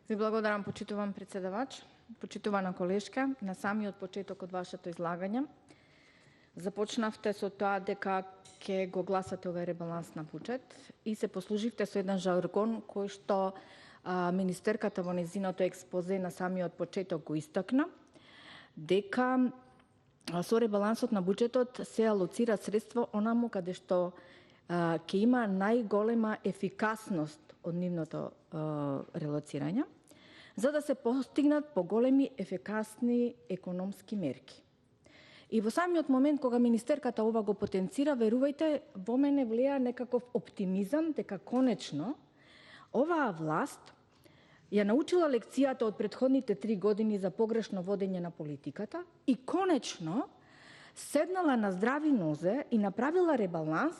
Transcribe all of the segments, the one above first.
Ви благодарам, почитуван председавач, почитувана колешка, на самиот почеток од вашето излагање. Започнавте со тоа дека ќе го гласате овој ребаланс на буџет и се послуживте со еден жаргон кој што министерката во нејзиното експозе на самиот почеток го истакна, дека со ребалансот на буџетот се алоцира средство онаму каде што ќе има најголема ефикасност од нивното релоцирање, за да се постигнат поголеми ефикасни економски мерки. И во самиот момент кога министерката ова го потенцира, верувајте, во мене влеа некаков оптимизам дека конечно оваа власт ја научила лекцијата од претходните 3 години за погрешно водење на политиката и конечно седнала на здрави нозе и направила ребаланс,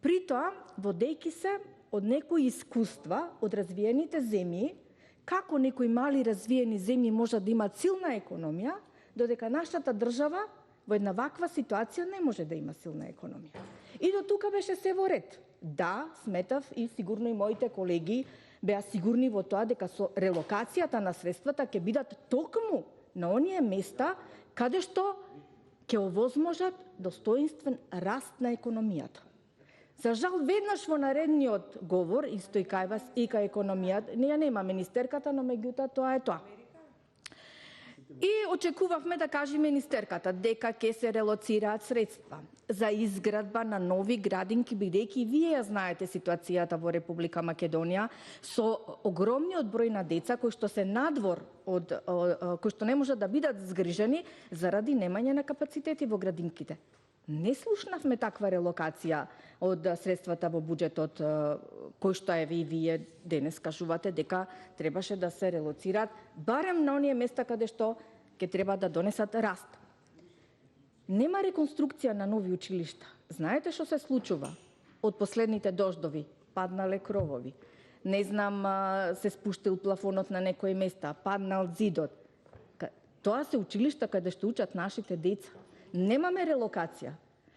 при тоа водејќи се од некои искуства од развиените земји, како некои мали развиени земји можат да имат силна економија, додека нашата држава во една ваква ситуација не може да има силна економија. И до тука беше се во ред. Да, сметав и сигурно и моите колеги беа сигурни во тоа дека со релокацијата на средствата ќе бидат токму на оние места каде што ќе овозможат достоинствен раст на економијата. За жал, веднаш во наредниот говор, исто и кај вас, и кај економијата, не ја нема министерката, но меѓутоа тоа е тоа. И очекувавме да каже министерката дека ќе се релоцираат средства за изградба на нови градинки, бидејќи вие ја знаете ситуацијата во Република Македонија со огромниот број на деца кои што се надвор кои што не можат да бидат згрижени заради немање на капацитети во градинките. Не слушнавме таква релокација од средствата во буџетот, кој што е вие денес кажувате дека требаше да се релоцираат барем на оние места каде што ќе треба да донесат раст. Нема реконструкција на нови училишта. Знаете што се случува? Од последните дождови паднале кровови. Не знам, се спуштил плафонот на некои места, паднал зидот. Тоа се училишта каде што учат нашите деца. Немаме релокација.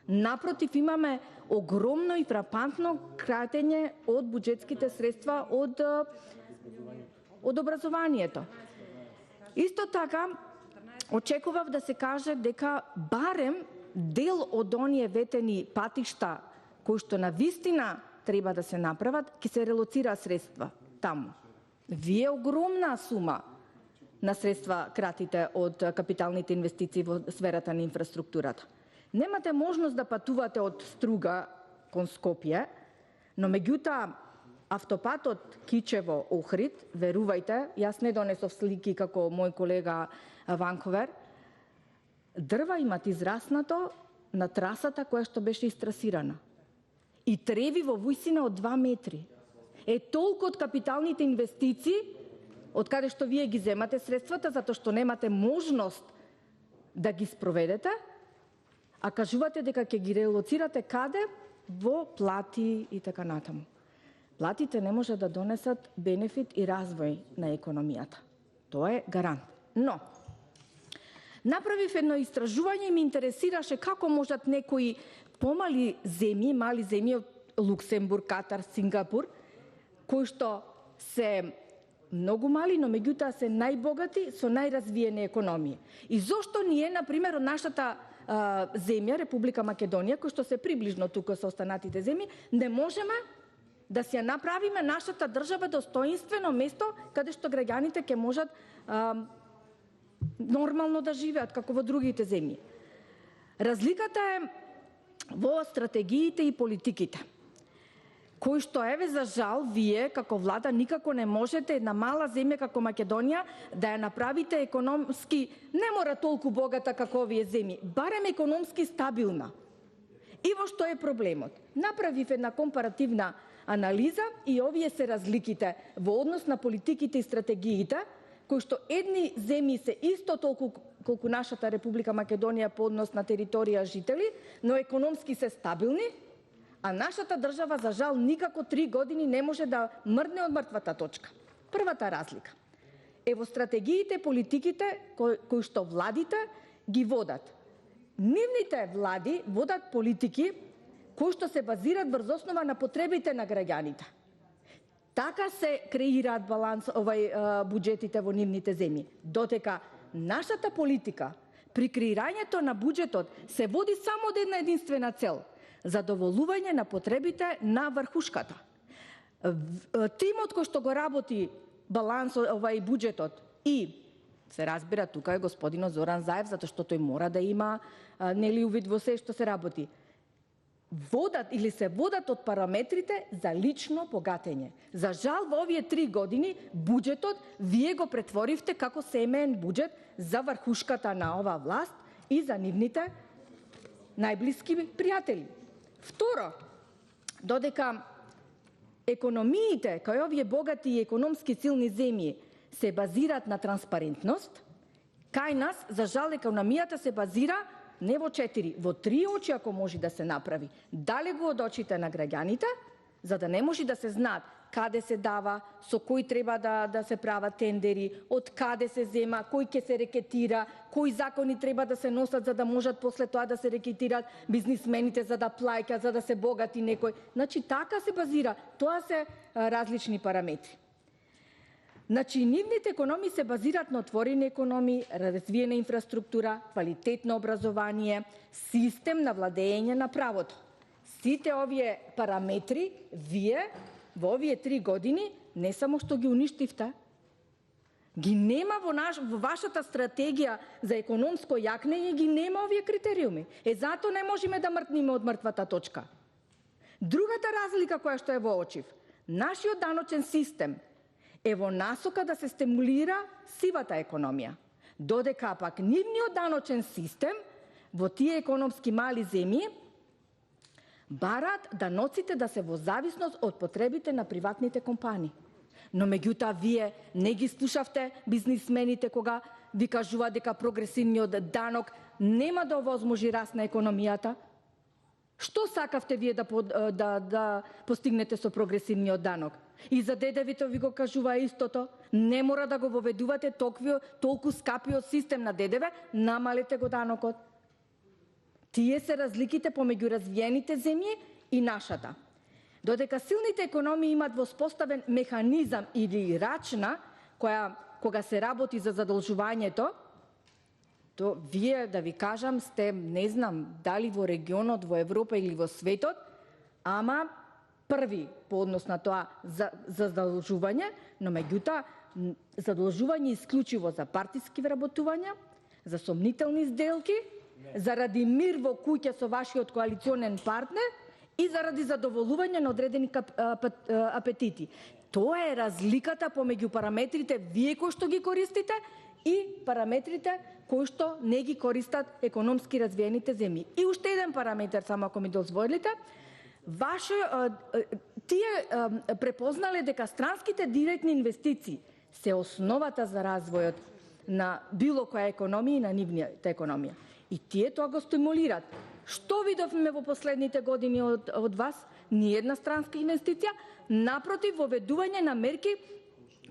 Напротив, имаме огромно и фрапантно кратење од буџетските средства од образованието. Исто така, очекував да се каже дека барем дел од оние ветени патишта кои што на вистина треба да се направат, ќе се релоцира средства таму. Вие огромна сума на средства кратите од капиталните инвестиции во сферата на инфраструктурата. Немате можност да патувате од Струга кон Скопје, но меѓутоа автопатот Кичево-Охрид, верувајте, јас не донесов слики како мој колега Ванковер, дрва имат израснато на трасата која што беше истрасирана. И треви во висина од 2 метри. Толку од капиталните инвестиции, од каде што вие ги земате средствата, затоа што немате можност да ги спроведете, а кажувате дека ќе ги релоцирате каде? Во плати и така натаму. Платите не може да донесат бенефит и развој на економијата. Тоа е гарант. Но, направив едно истражување и ме интересираше како можат некои помали земји, мали земји од Луксембург, Катар, Сингапур, кои што се многу мали, но меѓутоа се најбогати со најразвиени економии. И зошто ние, например, од нашата земја, Република Македонија, кој што се приближно тука со останатите земји, не можеме да си ја направиме нашата држава достоинствено место каде што граѓаните ќе можат нормално да живеат како во другите земји. Разликата е во стратегиите и политиките, кој што еве за жал вие како влада никако не можете една мала земја како Македонија да ја направите економски, не мора толку богата како овие земји, барем економски стабилна. И во што е проблемот? Направив една компаративна анализа и овие се разликите во однос на политиките и стратегиите, кои што едни земји се исто толку колку нашата Република Македонија по однос на територија жители, но економски се стабилни, а нашата држава, за жал, никако 3 години не може да мрдне од мртвата точка. Првата разлика е во стратегиите и политиките кои што владите ги водат. Нивните влади водат политики кои што се базираат врз основа на потребите на граѓаните. Така се креираат баланс буџетите во нивните земји. Дотека нашата политика при креирањето на буџетот се води само од една единствена цел – задоволување на потребите на врхушката. Тимот кој што го работи баланс буџетот и се разбира тука е господинот Зоран Заев, затоа што тој мора да има увид во се што се работи. Водат или се водат од параметрите за лично богатење. За жал, во овие 3 години буџетот вие го претворивте како семеен буџет за врхушката на ова власт и за нивните најблиски пријатели. Второ, додека економиите кај овие богати и економски силни земји се базираат на транспарентност, кај нас, за жал, економијата се базира не во 4, во 3 очи ако може да се направи. Далеку од очите на граѓаните, за да не може да се знаат каде се дава, со кој треба да се прават тендери, од каде се зема, кој ќе се рекетира, кои закони треба да се носат за да можат после тоа да се рекетират бизнисмените за да плаќаат, за да се богати некој. Значи така се базира, тоа се различни параметри. Значи, нивните економии се базираат на отворени економии, развиена инфраструктура, квалитетно образование, систем на владење на правото. Сите овие параметри, вие во овие 3 години не само што ги уништивте, ги нема во вашата стратегија за економско јакнење, ги нема овие критериуми. Затоа не можеме да мртниме од мртвата точка. Другата разлика која што е во очив, нашиот даночен систем е во насока да се стимулира сивата економија, додека пак нивниот даночен систем во тие економски мали земји бараат даноците да се во зависност од потребите на приватните компании. Но меѓутоа вие не ги слушавте бизнисмените кога ви кажува дека прогресивниот данок нема да овозможи раст на економијата. Што сакавте вие да постигнете со прогресивниот данок? И за ДДВ-то ви го кажува истото. Не мора да го воведувате толку скапиот систем на ДДВ, намалете го данокот. Тие се разликите помеѓу развиените земји и нашата. Додека силните економии имат воспоставен механизам или рачна, кога се работи за задолжувањето, то вие, да ви кажам, сте, не знам, дали во регионот, во Европа или во светот, ама први по однос на тоа за задолжување, но меѓутоа задолжување исклучиво за партиски вработувања, за сомнителни сделки, заради мир во куќа со вашиот коалиционен партнер и заради задоволување на одредени апетити. Тоа е разликата помеѓу параметрите вие кои што ги користите и параметрите кои што не ги користат економски развиените земји. И уште еден параметар, само ако ми дозволите, тие препознале дека странските директни инвестиции се основата за развојот на било која економија и на нивната економија. И тие тоа го стимулираат. Што видовме во последните години од вас? Ни една странска инвестиција, напротив, воведување на мерки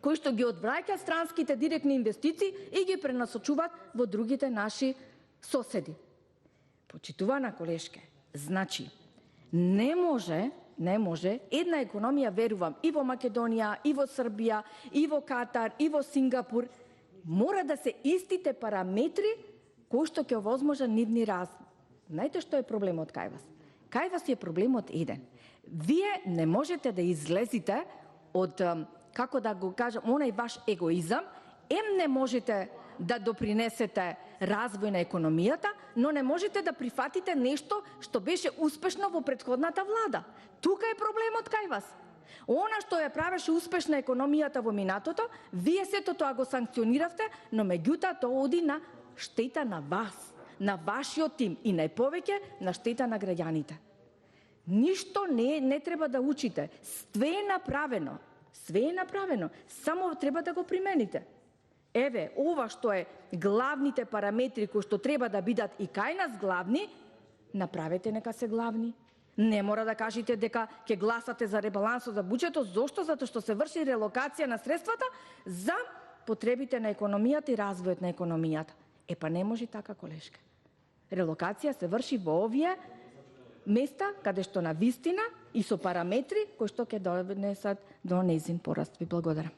кои што ги одвраќаат странските директни инвестиции и ги пренасочуваат во другите наши соседи. Почитувана колешке, значи, не може една економија, верувам, и во Македонија, и во Србија, и во Катар, и во Сингапур, мора да се истите параметри кои што ќе овозможат нивни раст. Знаете што е проблемот кај вас? Кај вас е проблемот еден. Вие не можете да излезите од, како да го кажам, онај ваш егоизам, не можете да допринесете развој на економијата, но не можете да прифатите нешто што беше успешно во претходната влада. Тука е проблемот кај вас. Она што ја правеше успешна економијата во минатото, вие сето тоа го санкциониравте, но меѓутоа тоа оди на штета на вас, на вашиот тим и најповеќе на штета на граѓаните. Ништо не треба да учите. Све е направено. Само треба да го примените. Еве, ова што е главните параметри кои што треба да бидат и кај нас главни, направете нека се главни. Не мора да кажете дека ќе гласате за ребалансот за буџетот. Зошто? Затоа што се врши релокација на средствата за потребите на економијата и развојот на економијата. Па не може така, колешка. Релокација се врши во овие места каде што на вистина и со параметри кои што ќе донесат до нејзин пораст. Ви благодарам.